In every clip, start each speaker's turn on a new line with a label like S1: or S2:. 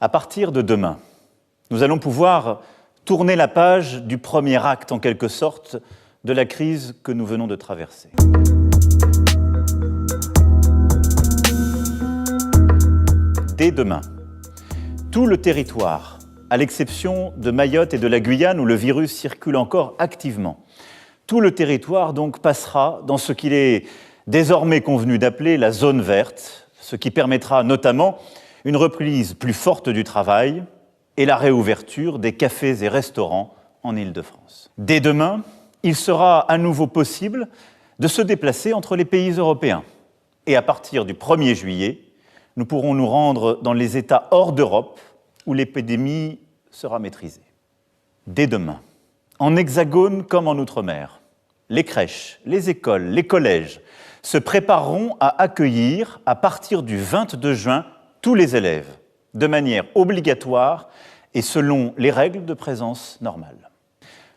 S1: À partir de demain, nous allons pouvoir tourner la page du premier acte, en quelque sorte, de la crise que nous venons de traverser. Dès demain, tout le territoire, à l'exception de Mayotte et de la Guyane où le virus circule encore activement, tout le territoire donc passera dans ce qu'il est désormais convenu d'appeler la zone verte, ce qui permettra notamment une reprise plus forte du travail et la réouverture des cafés et restaurants en Île-de-France. Dès demain, il sera à nouveau possible de se déplacer entre les pays européens. Et à partir du 1er juillet, nous pourrons nous rendre dans les États hors d'Europe où l'épidémie sera maîtrisée. Dès demain, en Hexagone comme en Outre-mer, les crèches, les écoles, les collèges se prépareront à accueillir, à partir du 22 juin, tous les élèves, de manière obligatoire et selon les règles de présence normales.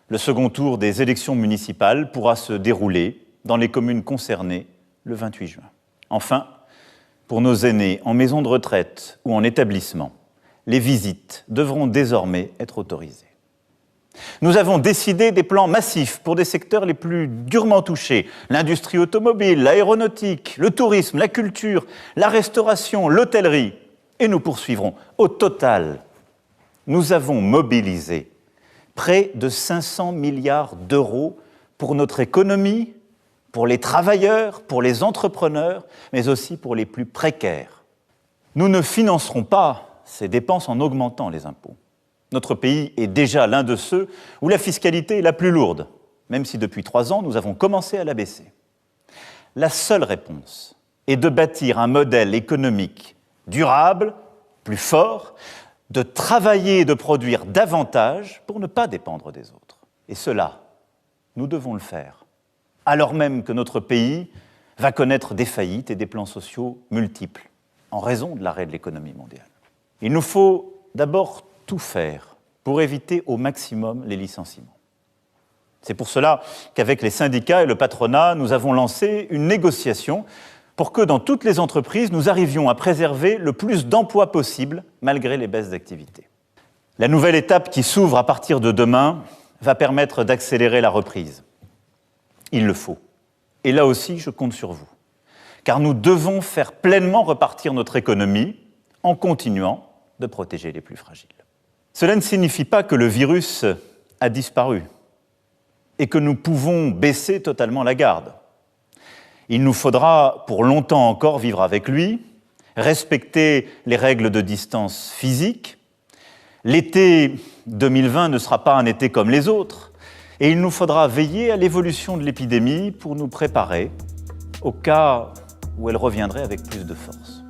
S1: Le second tour des élections municipales pourra se dérouler dans les communes concernées le 28 juin. Enfin, pour nos aînés en maison de retraite ou en établissement, les visites devront désormais être autorisées. Nous avons décidé des plans massifs pour des secteurs les plus durement touchés, l'industrie automobile, l'aéronautique, le tourisme, la culture, la restauration, l'hôtellerie. Et nous poursuivrons. Au total, nous avons mobilisé près de 500 milliards d'euros pour notre économie, pour les travailleurs, pour les entrepreneurs, mais aussi pour les plus précaires. Nous ne financerons pas ces dépenses en augmentant les impôts. Notre pays est déjà l'un de ceux où la fiscalité est la plus lourde, même si depuis 3 ans, nous avons commencé à la baisser. La seule réponse est de bâtir un modèle économique durable, plus fort, de travailler et de produire davantage pour ne pas dépendre des autres. Et cela, nous devons le faire, alors même que notre pays va connaître des faillites et des plans sociaux multiples, en raison de l'arrêt de l'économie mondiale. Il nous faut d'abord tout faire pour éviter au maximum les licenciements. C'est pour cela qu'avec les syndicats et le patronat, nous avons lancé une négociation pour que dans toutes les entreprises, nous arrivions à préserver le plus d'emplois possible malgré les baisses d'activité. La nouvelle étape qui s'ouvre à partir de demain va permettre d'accélérer la reprise. Il le faut. Et là aussi, je compte sur vous. Car nous devons faire pleinement repartir notre économie en continuant de protéger les plus fragiles. Cela ne signifie pas que le virus a disparu et que nous pouvons baisser totalement la garde. Il nous faudra pour longtemps encore vivre avec lui, respecter les règles de distance physique. L'été 2020 ne sera pas un été comme les autres et il nous faudra veiller à l'évolution de l'épidémie pour nous préparer au cas où elle reviendrait avec plus de force.